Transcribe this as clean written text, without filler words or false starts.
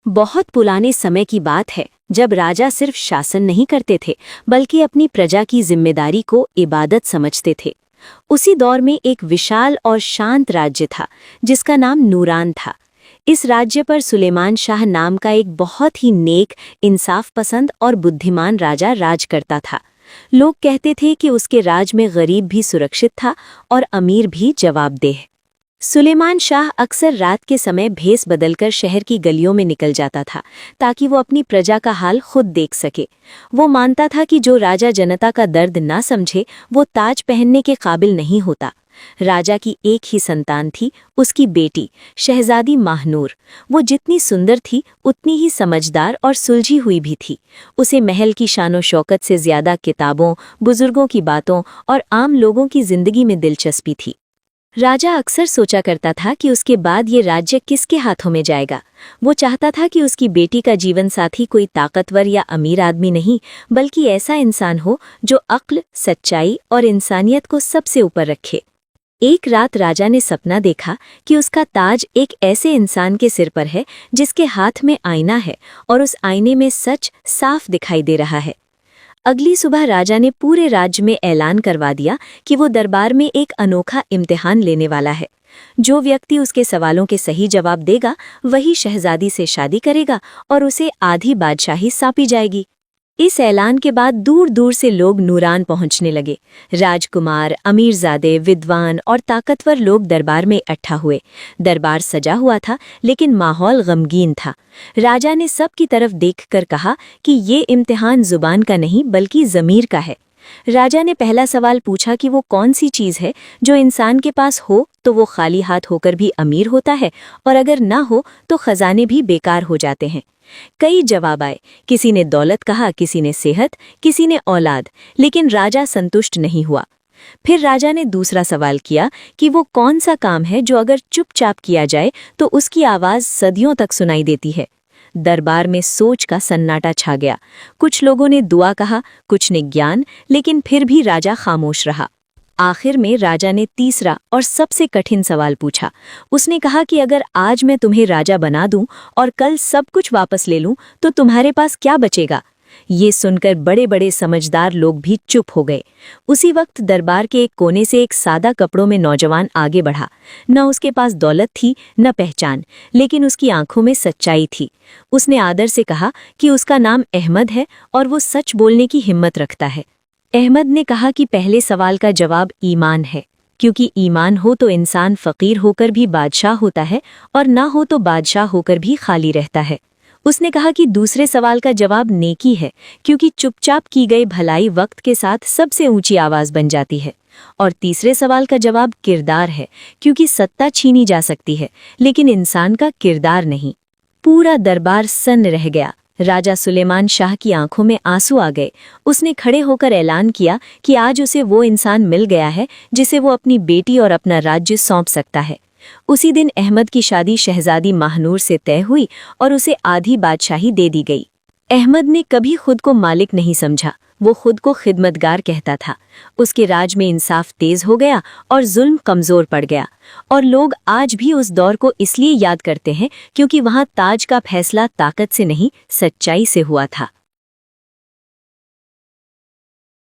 बहुत पुराने समय की बात है जब राजा सिर्फ शासन नहीं करते थे बल्कि अपनी प्रजा की जिम्मेदारी को इबादत समझते थे। उसी दौर में एक विशाल और शांत राज्य था जिसका नाम नूरान था। इस राज्य पर सुलेमान शाह नाम का एक बहुत ही नेक, इंसाफ पसंद और बुद्धिमान राजा राज करता था। लोग कहते थे कि उसके राज में गरीब भी सुरक्षित था और अमीर भी जवाबदेह। सुलेमान शाह अक्सर रात के समय भेस बदलकर शहर की गलियों में निकल जाता था ताकि वो अपनी प्रजा का हाल खुद देख सके। वो मानता था कि जो राजा जनता का दर्द ना समझे वो ताज पहनने के काबिल नहीं होता। राजा की एक ही संतान थी, उसकी बेटी शहजादी माहनूर। वो जितनी सुंदर थी उतनी ही समझदार और सुलझी हुई भी थी। उसे महल की शानो शौकत से ज्यादा किताबों, बुजुर्गों की बातों और आम लोगों की जिंदगी में दिलचस्पी थी। राजा अक्सर सोचा करता था कि उसके बाद ये राज्य किसके हाथों में जाएगा। वो चाहता था कि उसकी बेटी का जीवन साथी कोई ताकतवर या अमीर आदमी नहीं बल्कि ऐसा इंसान हो जो अक्ल, सच्चाई और इंसानियत को सबसे ऊपर रखे। एक रात राजा ने सपना देखा कि उसका ताज एक ऐसे इंसान के सिर पर है जिसके हाथ में आईना है और उस आईने में सच साफ दिखाई दे रहा है। अगली सुबह राजा ने पूरे राज्य में ऐलान करवा दिया कि वो दरबार में एक अनोखा इम्तिहान लेने वाला है। जो व्यक्ति उसके सवालों के सही जवाब देगा वही शहजादी से शादी करेगा और उसे आधी बादशाही सौंपी जाएगी। इस ऐलान के बाद दूर दूर से लोग नूरान पहुंचने लगे। राजकुमार, अमीरजादे, विद्वान और ताकतवर लोग दरबार में इकट्ठा हुए। दरबार सजा हुआ था लेकिन माहौल गमगीन था। राजा ने सबकी तरफ देखकर कहा कि ये इम्तिहान जुबान का नहीं बल्कि ज़मीर का है। राजा ने पहला सवाल पूछा कि वो कौन सी चीज़ है जो इंसान के पास हो तो वो खाली हाथ होकर भी अमीर होता है और अगर ना हो तो खजाने भी बेकार हो जाते हैं। कई जवाब आए। किसी ने दौलत कहा, किसी ने सेहत, किसी ने औलाद, लेकिन राजा संतुष्ट नहीं हुआ। फिर राजा ने दूसरा सवाल किया कि वो कौन सा काम है जो अगर चुपचाप किया जाए तो उसकी आवाज़ सदियों तक सुनाई देती है। दरबार में सोच का सन्नाटा छा गया। कुछ लोगों ने दुआ कहा, कुछ ने ज्ञान, लेकिन फिर भी राजा खामोश रहा। आखिर में राजा ने तीसरा और सबसे कठिन सवाल पूछा। उसने कहा कि अगर आज मैं तुम्हें राजा बना दूं और कल सब कुछ वापस ले लूं तो तुम्हारे पास क्या बचेगा। ये सुनकर बड़े बड़े समझदार लोग भी चुप हो गए। उसी वक्त दरबार के एक कोने से एक सादा कपड़ों में नौजवान आगे बढ़ा। न उसके पास दौलत थी न पहचान, लेकिन उसकी आंखों में सच्चाई थी। उसने आदर से कहा कि उसका नाम अहमद है और वो सच बोलने की हिम्मत रखता है। अहमद ने कहा कि पहले सवाल का जवाब ईमान है, क्योंकि ईमान हो तो इंसान फ़कीर होकर भी बादशाह होता है और ना हो तो बादशाह होकर भी खाली रहता है। उसने कहा कि दूसरे सवाल का जवाब नेकी है, क्योंकि चुपचाप की गई भलाई वक्त के साथ सबसे ऊंची आवाज़ बन जाती है। और तीसरे सवाल का जवाब किरदार है, क्योंकि सत्ता छीनी जा सकती है लेकिन इंसान का किरदार नहीं। पूरा दरबार सन्न रह गया। राजा सुलेमान शाह की आंखों में आंसू आ गए। उसने खड़े होकर ऐलान किया कि आज उसे वो इंसान मिल गया है जिसे वो अपनी बेटी और अपना राज्य सौंप सकता है। उसी दिन अहमद की शादी शहजादी माहनूर से तय हुई और उसे आधी बादशाही दे दी गई। अहमद ने कभी खुद को मालिक नहीं समझा, वो खुद को खिदमतगार कहता था। उसके राज में इंसाफ तेज हो गया और जुल्म कमजोर पड़ गया। और लोग आज भी उस दौर को इसलिए याद करते हैं क्योंकि वहाँ ताज का फैसला ताकत से नहीं, सच्चाई से हुआ था।